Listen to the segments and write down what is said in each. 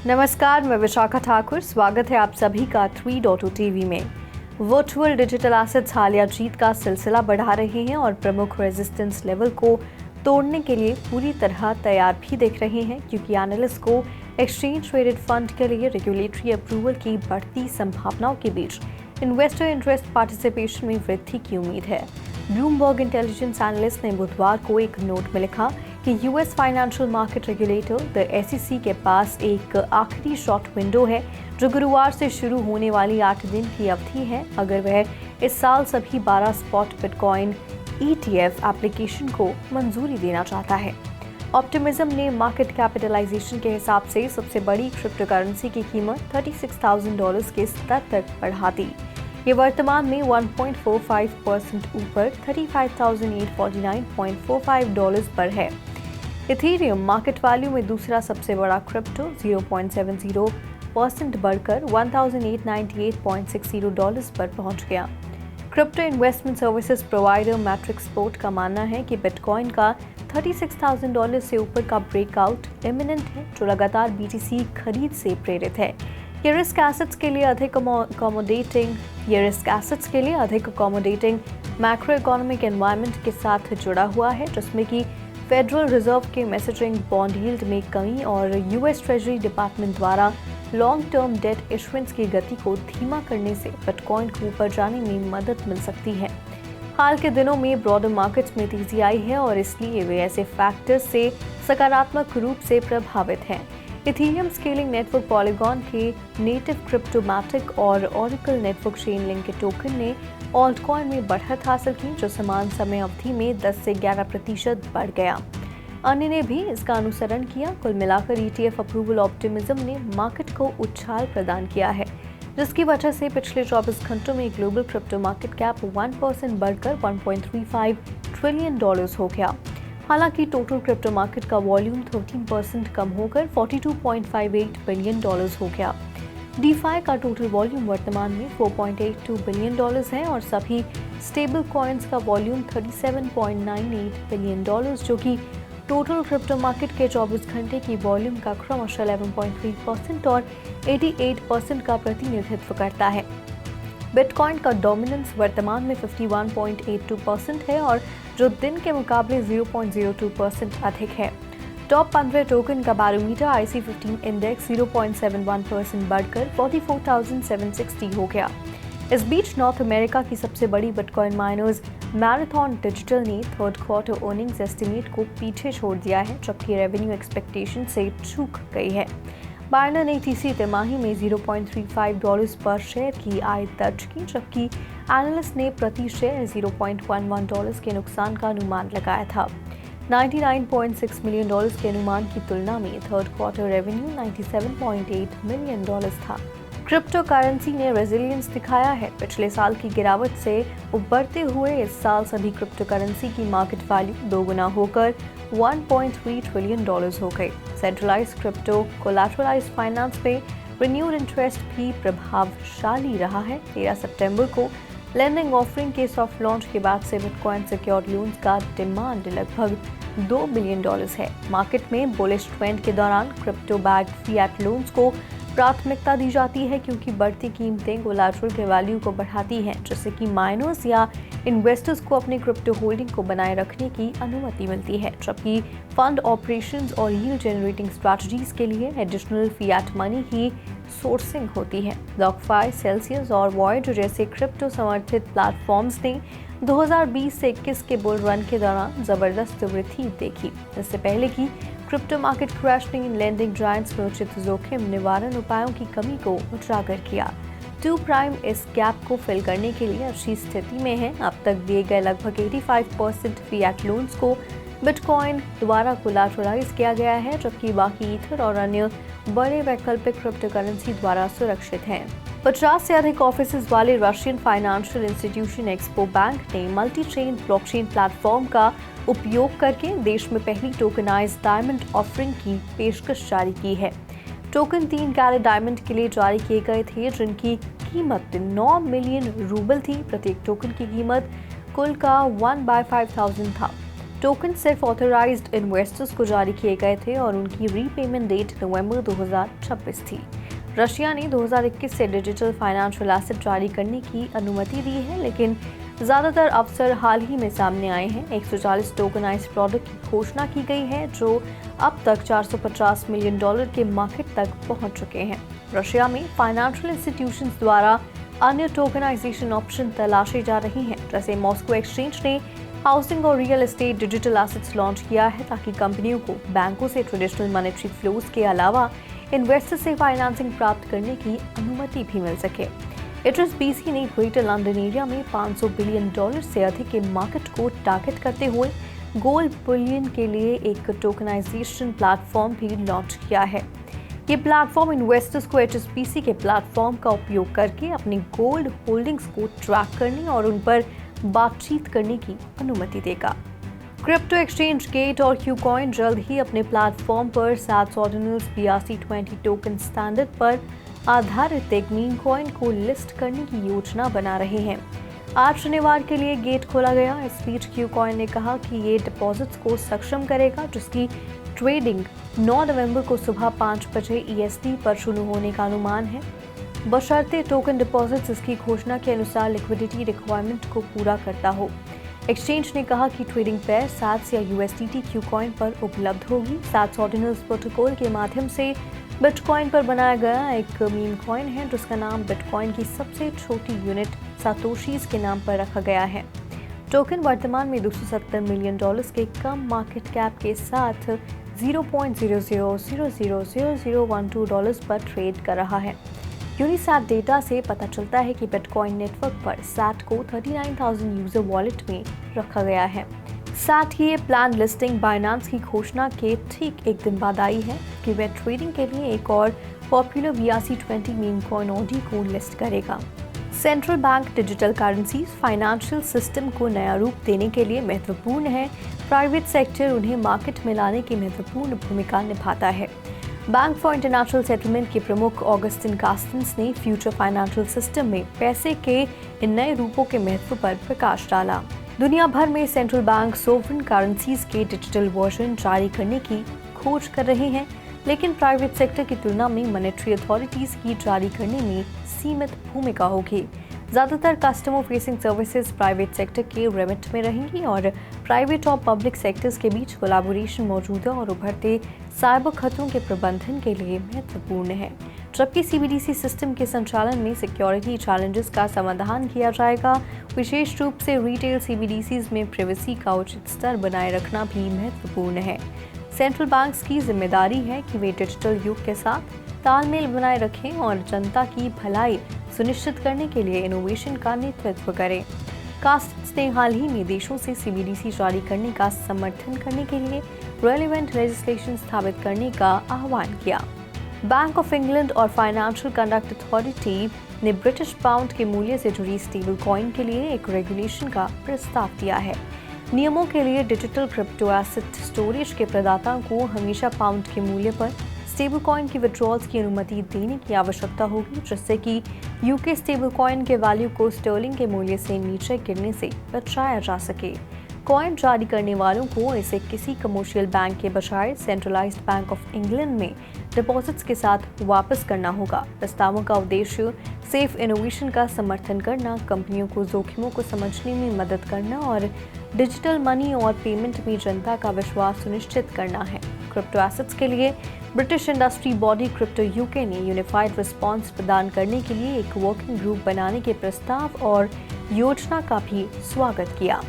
नमस्कार, मैं विशाखा ठाकुर। स्वागत है आप सभी का 3.0 टीवी में। वर्चुअल डिजिटल एसेट्स हालिया जीत का सिलसिला बढ़ा रहे हैं और प्रमुख रेजिस्टेंस लेवल को तोड़ने के लिए पूरी तरह तैयार भी दिख रहे हैं, क्योंकि एनालिस्ट को एक्सचेंज ट्रेडेड फंड के लिए रेगुलेटरी अप्रूवल की बढ़ती संभावनाओं के बीच इन्वेस्टर इंटरेस्ट पार्टिसिपेशन में वृद्धि की उम्मीद है। ब्लूमबर्ग इंटेलिजेंस एनालिस्ट ने बुधवार को एक नोट में लिखा कि US financial market regulator the SEC के पास एक आखिरी शॉर्ट विंडो है जो गुरुवार से शुरू होने वाली 8 दिन की अवधि है, अगर वह इस साल सभी 12 स्पॉट बिटकॉइन ETF एप्लीकेशन को मंजूरी देना चाहता है। ऑप्टिमिज्म ने मार्केट कैपिटलाइजेशन के हिसाब से सबसे बड़ी क्रिप्टो करेंसी की कीमत $36,000 के स्तर तक बढ़ा दी। ये वर्तमान में 1.45% ऊपर $35,849.45 पर है। इथेरियम मार्केट वैल्यू में दूसरा सबसे बड़ा क्रिप्टो 0.70% बढ़कर $1,898.60 पर पहुंच गया। Crypto investment services provider matrix port का मानना है कि बिटकॉइन का $36,000 से ऊपर का ब्रेकआउट इमिनेंट है, जो लगातार BTC खरीद से प्रेरित है। ये रिस्क एसेट्स के लिए अधिक अकोमोडेटिंग मैक्रो इकोनॉमिक एनवायरनमेंट के साथ जुड़ा हुआ है, जिसमें कि फेडरल रिजर्व के मैसेजिंग बॉन्ड यील्ड में कमी और यूएस ट्रेजरी डिपार्टमेंट द्वारा लॉन्ग टर्म डेट इशुएंस की गति को धीमा करने से बिटकॉइन को ऊपर जाने में मदद मिल सकती है। हाल के दिनों में ब्रॉडर मार्केट्स में तेजी आई है और इसलिए वे ऐसे फैक्टर्स से सकारात्मक रूप से प्रभावित हैं। इथेरियम स्केलिंग नेटवर्क पॉलीगॉन के नेटिव क्रिप्टोमैटिक और ऑरेकल नेटवर्क चेनलिंक के टोकन ने ऑल्टकॉइन में बढ़त हासिल की, जो समान समय अवधि में 10 से 11% बढ़ गया। अन्य ने भी इसका अनुसरण किया। कुल मिलाकर ETF अप्रूवल ऑप्टिमिज्म ने मार्केट को उछाल प्रदान किया है, जिसकी वजह से पिछले 24 घंटों में ग्लोबल क्रिप्टो मार्केट कैप 1% बढ़कर $1.35 ट्रिलियन हो गया। हालांकि टोटल क्रिप्टो मार्केट का वॉल्यूम 13% कम होकर $42.58 बिलियन हो गया। डीफाई का टोटल वॉल्यूम वर्तमान में $4.82 बिलियन है और सभी स्टेबल कॉइन्स का वॉल्यूम $37.98 बिलियन, जो कि टोटल क्रिप्टो मार्केट के 24 घंटे की वॉल्यूम का क्रमशः 11.3% और 88% का प्रतिनिधित्व करता है। बिटकॉइन का डोमिनेंस वर्तमान में 51.82% है और जो दिन के मुकाबले 0.02% अधिक है। टॉप 15 टोकन का बैरोमीटर IC15 इंडेक्स 0.71% बढ़कर 44,760 हो गया। इस बीच नॉर्थ अमेरिका की सबसे बड़ी बिटकॉइन माइनर्स मैराथन डिजिटल ने थर्ड क्वार्टर अर्निंग्स एस्टिमेट को पीछे छोड़ दिया है, जबकि रेवेन्यू एक्सपेक्टेशन से चूक गई है। बायनर ने तीसरी तिमाही में $0.35 पर शेयर की आय दर्ज की, जबकि एनालिस्ट ने प्रति शेयर $0.11 के नुकसान का अनुमान लगाया था। $99.6 मिलियन के अनुमान की तुलना में थर्ड क्वार्टर रेवेन्यू $97.8 मिलियन था। क्रिप्टो करेंसी ने रेजिलियंस दिखाया है। पिछले साल की गिरावट से उबरते हुए इस साल सभी क्रिप्टो करेंसी की मार्केट वैल्यू दोगुना होकर $1.3 ट्रिलियन हो गई। सेंट्रलाइज्ड क्रिप्टो कोलैटरलाइज्ड फाइनेंस में रिन्यूड इंटरेस्ट भी प्रभावशाली रहा है। 13 सितंबर को लेंडिंग ऑफरिंग के सॉफ्ट लॉन्च के बाद से बिटकॉइन सिक्योर्ड लोन्स का डिमांड लगभग $2 बिलियन है। मार्केट में बुलिश ट्रेंड के दौरान क्रिप्टो बैक्ड फिएट लोन्स को प्राथमिकता दी जाती है, क्योंकि बढ़ती कीमतें कोलैटरल के वैल्यू को बढ़ाती हैं, जिससे कि माइनर्स या इन्वेस्टर्स को अपने क्रिप्टो होल्डिंग को बनाए रखने की अनुमति मिलती है, जबकि फंड ऑपरेशंस और यील्ड जनरेटिंग स्ट्रैटेजीज के लिए एडिशनल फिएट मनी की सोर्सिंग होती है। ब्लॉकफाई, सेल्सियस और वॉयड जैसे क्रिप्टो समर्थित प्लेटफॉर्म्स ने 2020 से 21 के बुल रन के दौरान जबरदस्त वृद्धि देखी। इससे पहले कि क्रिप्टो मार्केट क्रैश ने लेंडिंग जायंट्स में उचित जोखिम निवारण उपायों की कमी को उजागर किया। 2 प्राइम इस गैप को फिल करने के लिए अच्छी स्थिति में है। अब तक दिए गए लगभग 85% फिएट लोन्स को बिटकॉइन द्वारा कोलैटरलाइज किया गया है, जबकि बाकी ईथर और अन्य बड़े वैकल्पिक क्रिप्टो करेंसी द्वारा सुरक्षित हैं। 50 से अधिक ऑफिसेज वाले Russian financial institution expo bank ने मल्टी चेन ब्लॉकचेन प्लेटफॉर्म का उपयोग करके देश में पहली टोकनाइज्ड डायमंड ऑफरिंग की पेशकश जारी की है। टोकन 3 कैरेट डायमंड के लिए जारी किए गए थे, जिनकी कीमत 9 मिलियन रूबल थी। प्रत्येक टोकन की कीमत कुल का 1/5000 था। टोकन सिर्फ ऑथराइज्ड इन्वेस्टर्स को जारी किए गए थे और उनकी रीपेमेंट डेट नवंबर 2026 थी। रशिया ने 2021 से डिजिटल फाइनेंशियल एसेट जारी करने की अनुमति दी है, लेकिन ज़्यादातर अवसर हाल ही में सामने आए हैं। 140 टोकनाइज्ड प्रोडक्ट की घोषणा की गई है जो अब तक $450 मिलियन के मार्केट तक पहुंच चुके हैं। रशिया में फाइनेंशियल इंस्टीट्यूशंस द्वारा अन्य टोकनाइजेशन ऑप्शन तलाशे जा रही हैं, जैसे मॉस्को एक्सचेंज ने हाउसिंग और real estate digital assets launch किया है ताकि कंपनियों को बैंकों से ट्रेडिशनल मॉनेटरी फ्लोज के अलावा इन्वेस्टर से फाइनेंसिंग प्राप्त करने की अनुमति भी मिल सके। HSBC ने ग्रेटर लंदन एरिया में $500 बिलियन से अधिक के मार्केट को टारगेट करते हुए गोल्ड बुलियन के लिए एक टोकनाइजेशन प्लेटफॉर्म भी लॉन्च किया है। ये प्लेटफॉर्म इन्वेस्टर्स को HSBC के प्लेटफॉर्म का उपयोग करके अपनी गोल्ड होल्डिंग्स को ट्रैक करने और उन पर बातचीत करने की अनुमति देगा। क्रिप्टो एक्सचेंज गेट और क्यूकॉइन जल्द ही अपने प्लेटफॉर्म पर 7 ऑर्डिनल्स BRC-20 टोकन स्टैंडर्ड पर आधारित एक मीम कॉइन को लिस्ट करने की योजना बना रहे हैं। आज शनिवार के लिए गेट खोला गया। इस बीच क्यूकॉइन ने कहा कि ये डिपॉजिट्स को सक्षम करेगा, जिसकी ट्रेडिंग 9 नवंबर को सुबह 5 बजे EST पर शुरू होने का अनुमान है, बशर्ते टोकन डिपॉजिट्स इसकी घोषणा के अनुसार लिक्विडिटी रिक्वायरमेंट को पूरा करता हो। एक्सचेंज ने कहा कि ट्रेडिंग पेयर SATS या USDT क्यूकॉइन पर उपलब्ध होगी। SATS ऑर्डिनल्स प्रोटोकॉल के माध्यम से बिटकॉइन पर बनाया गया एक मीम कॉइन है, जिसका नाम बिटकॉइन की सबसे छोटी यूनिट सातोशीज के नाम पर रखा गया है। टोकन वर्तमान में $270 मिलियन के कम मार्केट कैप के साथ $0.00000012 पर ट्रेड कर रहा है। यूनिसैट डेटा से पता चलता है कि बिटकॉइन नेटवर्क पर SAT को 39,000 यूजर वॉलेट में रखा गया है। SAT की ये प्लान लिस्टिंग बाइनेंस की घोषणा के ठीक एक दिन बाद आई है कि वह ट्रेडिंग के लिए एक और popular BRC-20 meme coin OD को लिस्ट करेगा। Central bank digital currencies financial system को नया रूप देने के लिए महत्वपूर्ण है। प्राइवेट सेक्टर उन्हें मार्केट में लाने की महत्वपूर्ण भूमिका निभाता है। बैंक फॉर इंटरनेशनल सेटलमेंट के प्रमुख ऑगस्टिन कास्टेंस ने फ्यूचर फाइनेंशियल सिस्टम में पैसे के इन नए रूपों के महत्व पर प्रकाश डाला। दुनिया भर में सेंट्रल बैंक सोवरेन करेंसीज के डिजिटल वर्जन जारी करने की खोज कर रहे हैं, लेकिन प्राइवेट सेक्टर की तुलना में मॉनेटरी अथॉरिटीज की जारी करने में सीमित भूमिका होगी। ज़्यादातर customer facing services private sector के रेमिट में रहेंगी और प्राइवेट और पब्लिक सेक्टर्स के बीच कोलैबोरेशन मौजूदा और उभरते साइबर खतरों के प्रबंधन के लिए महत्वपूर्ण है। जबकि CBDC सिस्टम के संचालन में सिक्योरिटी चैलेंजेस का समाधान किया जाएगा। विशेष रूप से रिटेल CBDCs में प्राइवेसी का उचित स्तर बनाए रखना भी महत्वपूर्ण है। सेंट्रल बैंक्स की जिम्मेदारी है कि वे डिजिटल युग के साथ तालमेल बनाए रखें और जनता की भलाई सुनिश्चित करने के लिए इनोवेशन का नेतृत्व करें। कास्टेंस ने हाल ही में देशों से CBDC जारी करने का समर्थन करने के लिए रेलेवेंट लेजिस्लेशन स्थापित करने का आह्वान किया। बैंक ऑफ इंग्लैंड और फाइनेंशियल कंडक्ट अथॉरिटी ने ब्रिटिश पाउंड के मूल्य से जुड़ी स्टेबल कॉइन के लिए एक रेगुलेशन का प्रस्ताव दिया है। नियमों के लिए डिजिटल क्रिप्टो एसेट स्टोरेज के प्रदाताओं को हमेशा पाउंड के मूल्य पर स्टेबल कॉइन की विड्रॉल्स की अनुमति देने की आवश्यकता होगी, जिससे कि UK स्टेबल कॉइन के वैल्यू को स्टर्लिंग के मूल्य से नीचे गिरने से बचाया जा सके। कॉइन जारी करने वालों को इसे किसी कमर्शियल बैंक के बजाय सेंट्रलाइज्ड बैंक ऑफ इंग्लैंड में डिपॉजिट्स के साथ वापस करना होगा। प्रस्तावों का उद्देश्य सेफ इनोवेशन का समर्थन करना, कंपनियों को जोखिमों को समझने में मदद करना और डिजिटल मनी और पेमेंट में जनता का विश्वास सुनिश्चित करना है। क्रिप्टो एसेट्स के लिए British industry body crypto UK ने यूनिफाइड रिस्पांस प्रदान करने के लिए एक वर्किंग ग्रुप बनाने के प्रस्ताव और योजना का भी स्वागत किया।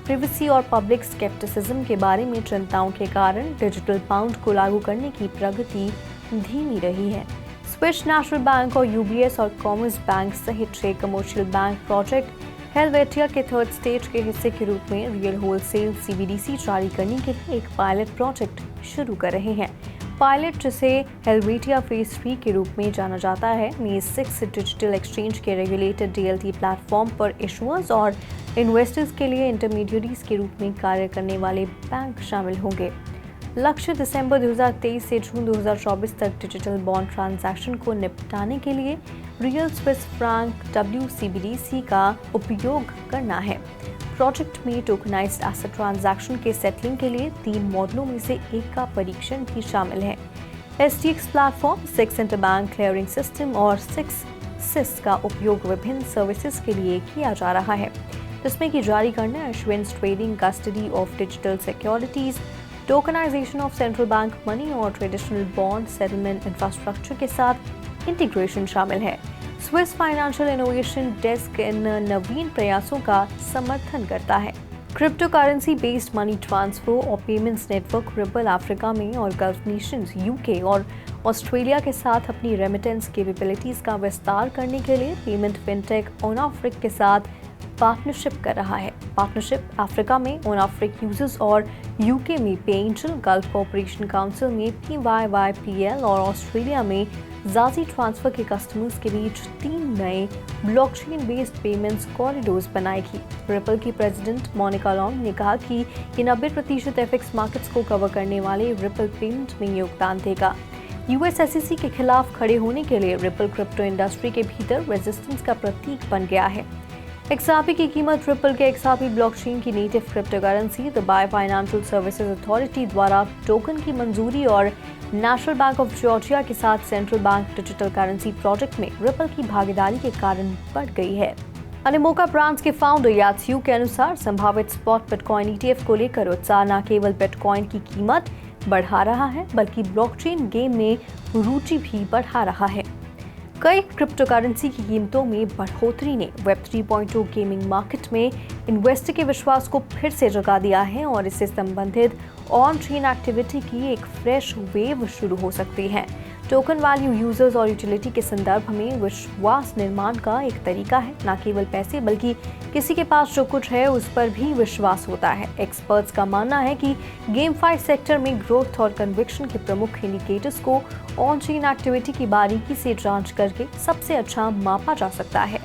प्राइवेसी और पब्लिक स्केप्टिसिज्म के बारे में चिंताओं के कारण डिजिटल पाउंड को लागू करने की प्रगति धीमी रही है। स्विस नेशनल बैंक और UBS और कॉमर्स बैंक सहित 6 कमर्शियल बैंक प्रोजेक्ट हेलवेटिया के थर्ड स्टेज के हिस्से के रूप में रियल होलसेल CBDC जारी करने के लिए एक पायलट प्रोजेक्ट शुरू कर रहे हैं। पायलट, जिसे हेलवेटिया फेज 3 के रूप में जाना जाता है, में 6 डिजिटल एक्सचेंज के रेगुलेटेड DLT प्लेटफॉर्म पर इशुअर्स और इन्वेस्टर्स के लिए इंटरमीडिएटरीज के रूप में कार्य करने वाले बैंक शामिल होंगे। लक्ष्य दिसंबर 2023 से जून 2024 तक डिजिटल बॉन्ड ट्रांजैक्शन को निपटाने के लिए रियल स्विस फ्रैंक WCBDC का उपयोग करना है। प्रोजेक्ट में टोकनाइज्ड एसेट ट्रांजैक्शन के सेटलिंग के लिए 3 मॉडलों में से एक का परीक्षण भी शामिल है। STX platform, 6 interbank clearing system और 6 SIS का उपयोग विभिन्न सर्विसेज के लिए किया जा रहा है, जिसमें कि जारी करना, issuance, trading, custody of digital securities, tokenisation of central bank money और ट्रेडिशनल बॉन्ड सेटलमेंट इंफ्रास्ट्रक्चर के साथ इंटीग्रेशन शामिल है। स्विस फाइनेंशियल इनोवेशन डेस्क इन नवीन प्रयासों का समर्थन करता है। Crypto currency based money transfer और पेमेंट्स नेटवर्क रिपल अफ्रीका में और गल्फ नेशंस, UK और ऑस्ट्रेलिया के साथ अपनी रेमिटेंस कैपेबिलिटीज का विस्तार करने के लिए पेमेंट फिनटेक OnAfric के साथ पार्टनरशिप कर रहा है। पार्टनरशिप अफ्रीका में OnAfric यूजर्स और UK में पेएंजल, गल्फ कोऑपरेशन काउंसिल में PYYPL और ऑस्ट्रेलिया में जाजी ट्रांसफर के कस्टमर्स के बीच 3 नए ब्लॉकचेन बेस्ड पेमेंट्स कॉरिडोर्स बनाएगी। रिपल की प्रेसिडेंट मोनिका लॉन्ग ने कहा कि ये 90% FX मार्केट्स को कवर करने वाले रिपल पेमेंट में योगदान देगा। US SEC के खिलाफ खड़े होने के लिए रिपल क्रिप्टो इंडस्ट्री के भीतर रेजिस्टेंस का प्रतीक बन गया है। XRP की कीमत रिपल के XRP ब्लॉकचेन की native crypto currency Dubai financial services authority द्वारा टोकन की मंजूरी और नेशनल बैंक ऑफ जॉर्जिया के साथ central bank digital currency project में रिपल की भागीदारी के कारण बढ़ गई है। अनिमोका ब्रांड्स के फाउंडर यात्स्यू के अनुसार संभावित स्पॉट बिटकॉइन ETF को लेकर उत्साह न केवल बिटकॉइन की कीमत बढ़ा रहा है, बल्कि ब्लॉकचेन गेम में रुचि भी बढ़ा रहा है। कई क्रिप्टो करेंसी की कीमतों में बढ़ोतरी ने वेब 3.0 गेमिंग मार्केट में इन्वेस्टर के विश्वास को फिर से जगा दिया है और इससे संबंधित ऑन चेन एक्टिविटी की एक फ्रेश वेव शुरू हो सकती है। टोकन वैल्यू यूजर्स और यूटिलिटी के संदर्भ में विश्वास निर्माण का एक तरीका है, न केवल पैसे बल्कि किसी के पास जो कुछ है उस पर भी विश्वास होता है। एक्सपर्ट्स का मानना है कि गेमफाई सेक्टर में ग्रोथ और कन्विक्शन के प्रमुख इंडिकेटर्स को ऑन चेन एक्टिविटी की बारीकी से जांच करके सबसे अच्छा मापा जा सकता है।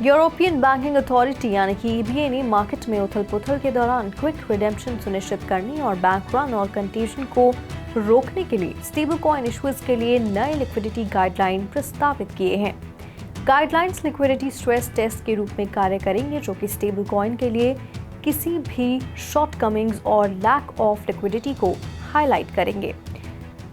यूरोपियन बैंकिंग अथॉरिटी यानी कि EBA ने मार्केट में उथल-पुथल के दौरान क्विक रिडेम्पशन सुनिश्चित करने और बैंक रन और कंटेजन को रोकने के लिए स्टेबल कॉइन इशूज के लिए नए लिक्विडिटी गाइडलाइन प्रस्तावित किए हैं। गाइडलाइंस लिक्विडिटी स्ट्रेस टेस्ट के रूप में कार्य करेंगे, जो कि स्टेबल कॉइन के लिए किसी भी शॉर्टकमिंग्स और लैक ऑफ लिक्विडिटी को हाईलाइट करेंगे।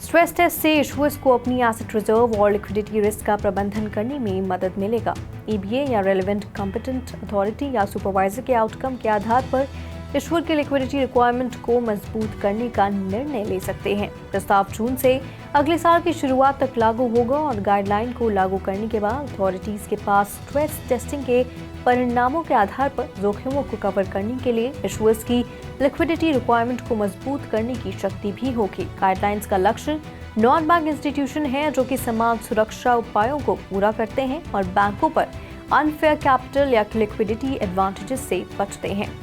स्ट्रेस टेस्ट से इशूअर्स को अपनी एसेट रिजर्व और लिक्विडिटी रिस्क का प्रबंधन करने में मदद मिलेगा। EBA या रेलेवेंट कॉम्पिटेंट अथॉरिटी या सुपरवाइजर के आउटकम के आधार पर इशूअर के लिक्विडिटी रिक्वायरमेंट को मजबूत करने का निर्णय ले सकते हैं। प्रस्ताव जून से अगले साल की शुरुआत तक लागू होगा और गाइडलाइन को लागू करने के बाद अथॉरिटीज के पास स्ट्रेस टेस्टिंग के परिणामों के आधार पर जोखिमों को कवर करने के लिए इशूअर्स की लिक्विडिटी रिक्वायरमेंट को मजबूत करने की शक्ति भी होगी। गाइडलाइंस का लक्ष्य नॉन बैंक इंस्टीट्यूशन है जो कि समान सुरक्षा उपायों को पूरा करते हैं और बैंकों पर अनफेयर कैपिटल या लिक्विडिटी एडवांटेजेस से बचते हैं।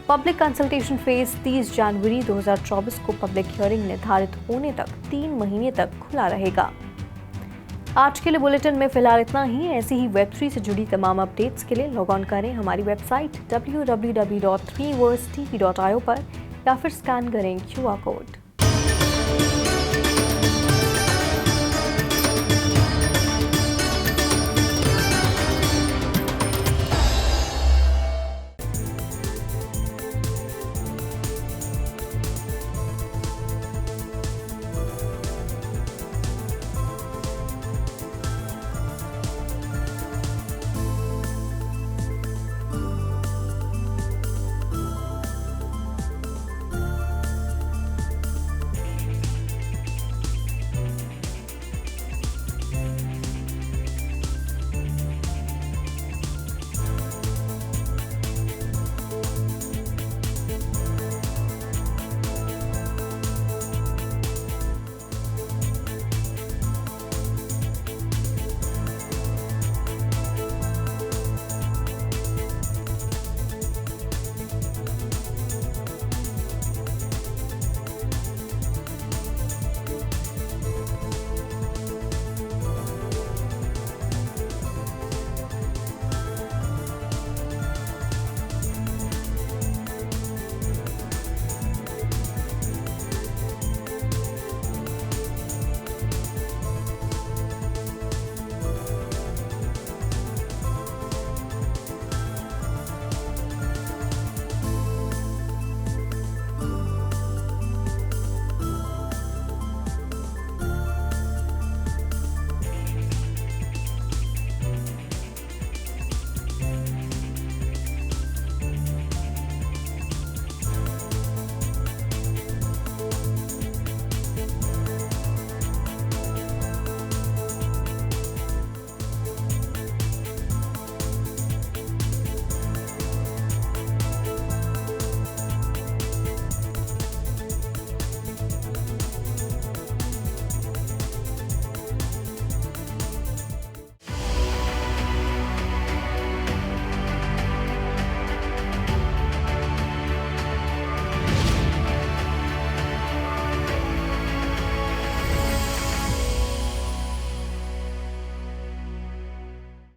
पब्लिक कंसल्टेशन फेज 30 जनवरी 2024 को पब्लिक हियरिंग निर्धारित होने तक 3 महीने तक खुला रहेगा। आज के लिए बुलेटिन में फिलहाल इतना ही। ऐसी ही वेब3 से जुड़ी तमाम अपडेट्स के लिए लॉग ऑन करें हमारी वेबसाइट www.3versetv.io पर या फिर स्कैन करें QR कोड।